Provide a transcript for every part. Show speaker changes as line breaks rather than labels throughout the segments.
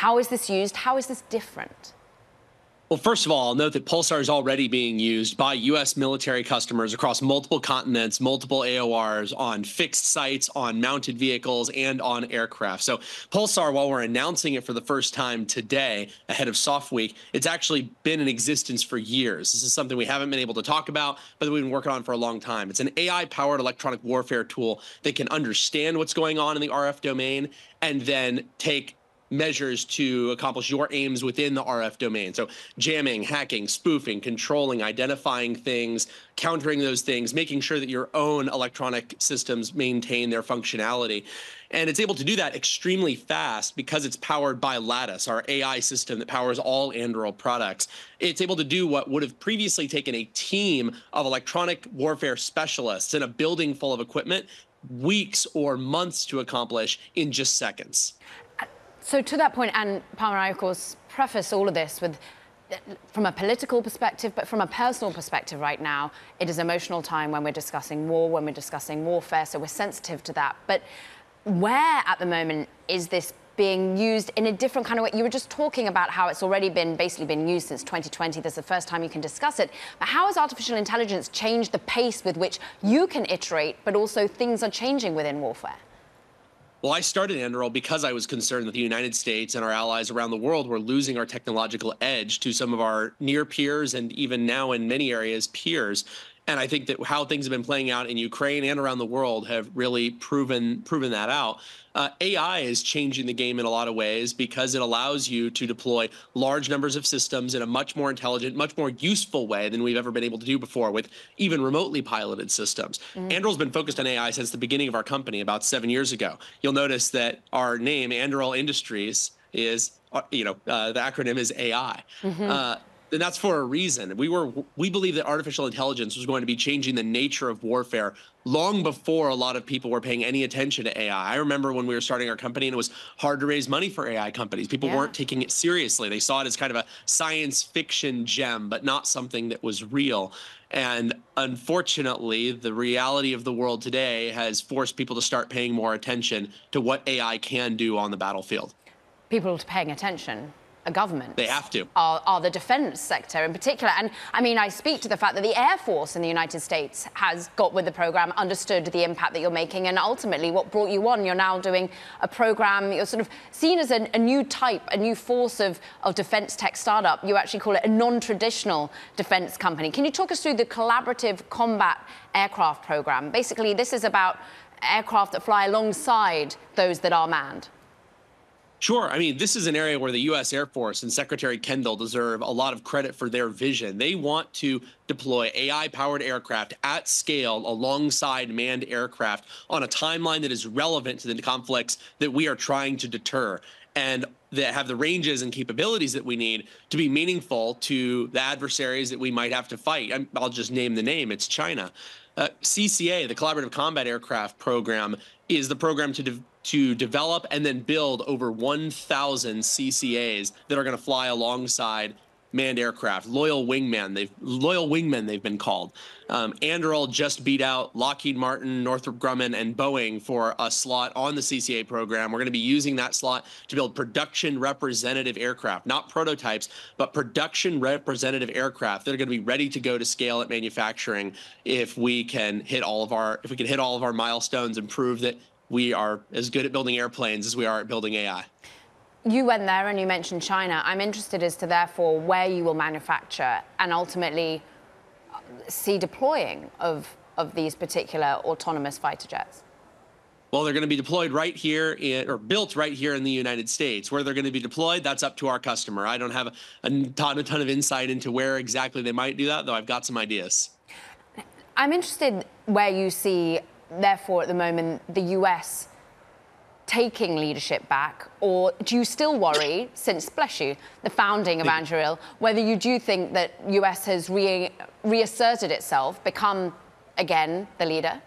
How is this used? How is this different?
Well, first of all, I'll note that Pulsar is already being used by U.S. military customers across multiple continents, multiple AORs, on fixed sites, on mounted vehicles, and on aircraft. So Pulsar, while we're announcing it for the first time today, ahead of Soft Week, it's actually been in existence for years. This is something we haven't been able to talk about, but that we've been working on for a long time. It's an AI-powered electronic warfare tool that can understand what's going on in the RF domain and then take measures to accomplish your aims within the RF domain. So jamming, hacking, spoofing, controlling, identifying things, countering those things, making sure that your own electronic systems maintain their functionality. And it's able to do that extremely fast because it's powered by Lattice, our AI system that powers all Anduril products. It's able to do what would have previously taken a team of electronic warfare specialists in a building full of equipment weeks or months to accomplish in just seconds.
So to that point, and Palmer, I, of course, preface all of this with, from a political perspective, but from a personal perspective right now, it is an emotional time when we're discussing war, when we're discussing warfare, so we're sensitive to that. But where at the moment is this being used in a different kind of way? You were just talking about how it's already basically been used since 2020. This is the first time you can discuss it. But how has artificial intelligence changed the pace with which you can iterate, but also things are changing within warfare?
Well, I started Anduril because I was concerned that the United States and our allies around the world were losing our technological edge to some of our near peers and even now in many areas peers. And I think that how things have been playing out in Ukraine and around the world have really proven that out. AI is changing the game in a lot of ways because it allows you to deploy large numbers of systems in a much more intelligent, much more useful way than we've ever been able to do before with even remotely piloted systems. Anduril has been focused on AI since the beginning of our company about 7 years ago. You'll notice that our name, Anduril Industries, is, the acronym is AI. And that's for a reason. We believe that artificial intelligence was going to be changing the nature of warfare long before a lot of people were paying any attention to AI. I remember when we were starting our company and it was hard to raise money for AI companies. People weren't taking it seriously. They saw it as kind of a science fiction gem, but not something that was real. And unfortunately, the reality of the world today has forced people to start paying more attention to what AI can do on the battlefield.
People paying attention. A government.
They have to.
Are the defense sector in particular. And I mean, I speak to the fact that the Air Force in the United States has got with the program, understood the impact that you're making, and ultimately what brought you on. You're now doing a program, you're sort of seen as a new type, a new force of defense tech startup. You actually call it a non-traditional defense company. Can you talk us through the collaborative combat aircraft program? Basically, this is about aircraft that fly alongside those that are manned.
Sure. I mean, this is an area where the U.S. Air Force and Secretary Kendall deserve a lot of credit for their vision. They want to deploy AI-powered aircraft at scale alongside manned aircraft on a timeline that is relevant to the conflicts that we are trying to deter, and that have the ranges and capabilities that we need to be meaningful to the adversaries that we might have to fight. I'll just name the name. It's China. CCA, the Collaborative Combat Aircraft Program, is the program to develop and then build over 1,000 CCAs that are going to fly alongside manned aircraft, loyal wingmen they've been called. Anduril just beat out Lockheed Martin, Northrop Grumman, and Boeing for a slot on the CCA program. We're going to be using that slot to build production representative aircraft, not prototypes, but production representative aircraft that are going to be ready to go to scale at manufacturing if we can hit all of our milestones and prove that we are as good at building airplanes as we are at building AI.
You went there and you mentioned China. I'm interested as to, therefore, where you will manufacture and ultimately see deploying of these particular autonomous fighter jets.
Well, they're going to be deployed right here or built right here in the United States. Where they're going to be deployed, that's up to our customer. I don't have a ton of insight into where exactly they might do that, though I've got some ideas.
I'm interested where you see, therefore, at the moment, the US taking leadership back, or do you still worry, since, bless you, the founding of Anduril, whether you do think that US has reasserted itself, become, again, the leader?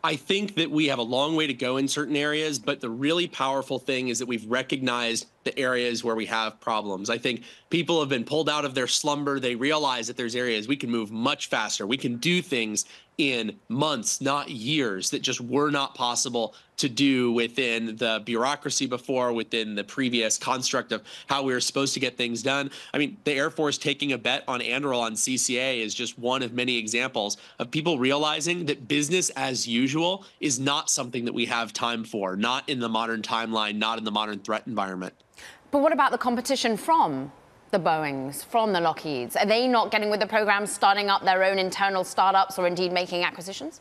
I think that we have a long way to go in certain areas, but the really powerful thing is that we've recognized the areas where we have problems. I think people have been pulled out of their slumber. They realize that there's areas we can move much faster. We can do things in months, not years, that just were not possible to do within the bureaucracy before, within the previous construct of how we were supposed to get things done. I mean, the Air Force taking a bet on Anduril on CCA is just one of many examples of people realizing that business as usual is not something that we have time for, not in the modern timeline, not in the modern threat environment.
But what about the competition from the Boeings, from the Lockheeds? Are they not getting with the program, starting up their own internal startups or indeed making acquisitions?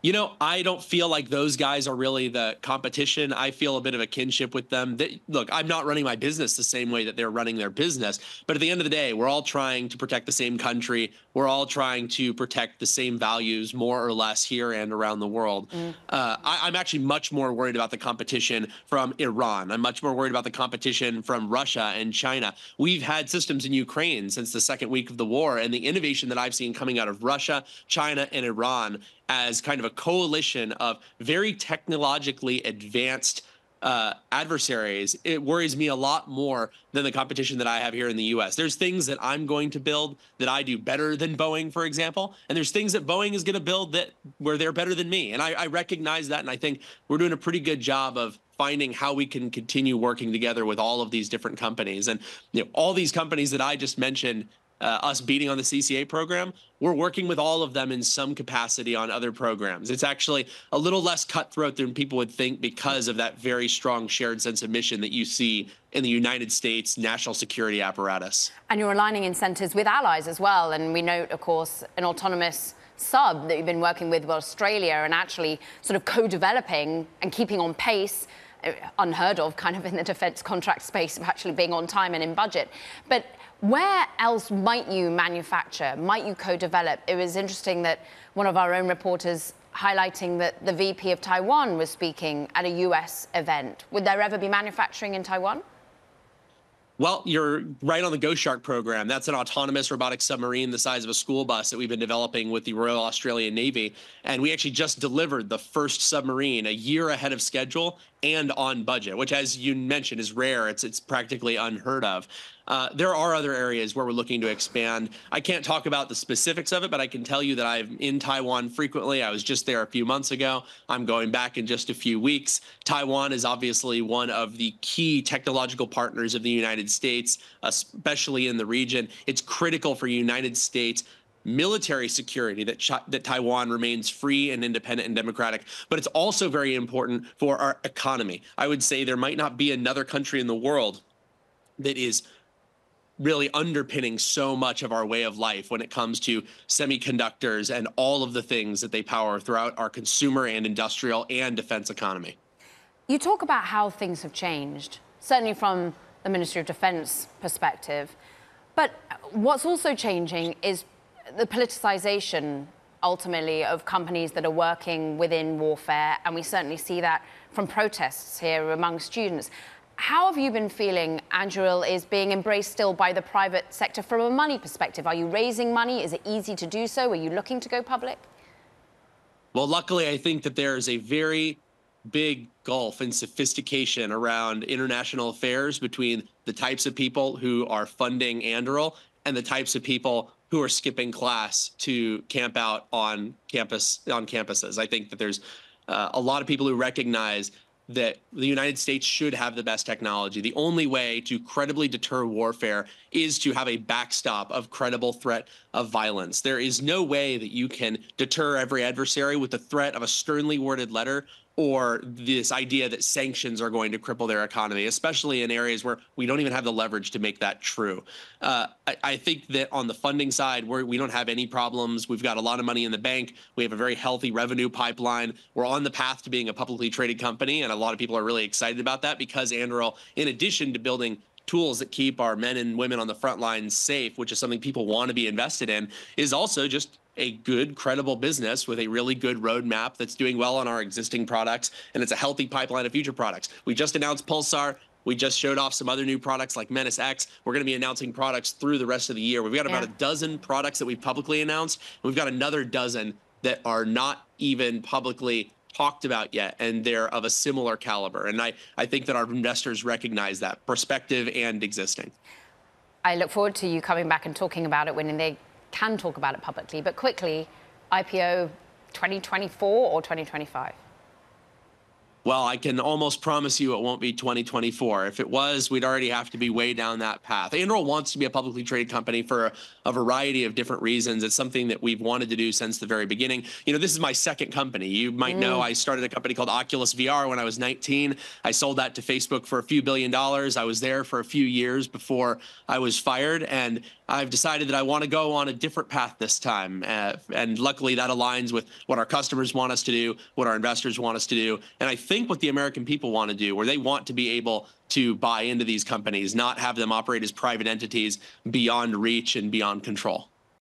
You know, I don't feel like those guys are really the competition. I feel a bit of a kinship with them. Look, I'm not running my business the same way that they're running their business. But at the end of the day, we're all trying to protect the same country. We're all trying to protect the same values, more or less, here and around the world. I'm actually much more worried about the competition from Iran. I'm much more worried about the competition from Russia and China. We've had systems in Ukraine since the second week of the war, and the innovation that I've seen coming out of Russia, China, and Iran as kind of a coalition of very technologically advanced adversaries, it worries me a lot more than the competition that I have here in the US. There's things that I'm going to build that I do better than Boeing, for example, and there's things that Boeing is going to build that where they're better than me. And I recognize that, and I think we're doing a pretty good job of finding how we can continue working together with all of these different companies. And all these companies that I just mentioned, us beating on the CCA program, we're working with all of them in some capacity on other programs. It's actually a little less cutthroat than people would think because of that very strong shared sense of mission that you see in the United States national security apparatus.
And you're aligning incentives with allies as well. And we note, of course, an autonomous sub that you've been working with Australia and actually sort of co-developing and keeping on pace. Unheard of kind of in the defense contract space of actually being on time and in budget. But where else might you manufacture, might you co-develop? It was interesting that one of our own reporters highlighting that the VP of Taiwan was speaking at a US event. Would there ever be manufacturing in Taiwan?
Well, you're right on the Ghost Shark program. That's an autonomous robotic submarine the size of a school bus that we've been developing with the Royal Australian Navy. And we actually just delivered the first submarine a year ahead of schedule and on budget, which, as you mentioned, is rare. It's practically unheard of. There are other areas where we're looking to expand. I can't talk about the specifics of it, but I can tell you that I'm in Taiwan frequently. I was just there a few months ago. I'm going back in just a few weeks. Taiwan is obviously one of the key technological partners of the United States, especially in the region. It's critical for United States military security that Taiwan remains free and independent and democratic, but it's also very important for our economy. I would say there might not be another country in the world that is really underpinning so much of our way of life when it comes to semiconductors and all of the things that they power throughout our consumer and industrial and defense economy.
You talk about how things have changed, certainly from the Ministry of Defense perspective, but what's also changing is the politicization, ultimately, of companies that are working within warfare, and we certainly see that from protests here among students. How have you been feeling Anduril is being embraced still by the private sector from a money perspective? Are you raising money? Is it easy to do so? Are you looking to go public?
Well, luckily, I think that there is a very big gulf in sophistication around international affairs between the types of people who are funding Anduril and the types of people who are skipping class to camp out on campuses. I think that there's a lot of people who recognize that the United States should have the best technology. The only way to credibly deter warfare is to have a backstop of credible threat of violence. There is no way that you can deter every adversary with the threat of a sternly worded letter or this idea that sanctions are going to cripple their economy, especially in areas where we don't even have the leverage to make that true. I think that on the funding side, we don't have any problems. We've got a lot of money in the bank. We have a very healthy revenue pipeline. We're on the path to being a publicly traded company, and a lot of people are really excited about that because Anduril, in addition to building tools that keep our men and women on the front lines safe, which is something people want to be invested in, is also just a good, credible business with a really good roadmap that's doing well on our existing products, and it's a healthy pipeline of future products. We just announced Pulsar. We just showed off some other new products like Menace X. We're going to be announcing products through the rest of the year. We've got about a dozen products that we've publicly announced. We've got another dozen that are not even publicly talked about yet, and they're of a similar caliber. And I think that our investors recognize that, prospective and existing.
I look forward to you coming back and talking about it when they can talk about it publicly. But quickly, IPO 2024 or 2025?
Well, I can almost promise you it won't be 2024. If it was, we'd already have to be way down that path. Anduril wants to be a publicly traded company for a variety of different reasons. It's something that we've wanted to do since the very beginning. You know, this is my second company. You might know I started a company called Oculus VR when I was 19. I sold that to Facebook for a few $1 billion. I was there for a few years before I was fired, and I've decided that I want to go on a different path this time. And luckily that aligns with what our customers want us to do, what our investors want us to do. And I think what the American people want to do, where they want to be able to buy into these companies, not have them operate as private entities beyond reach and beyond control.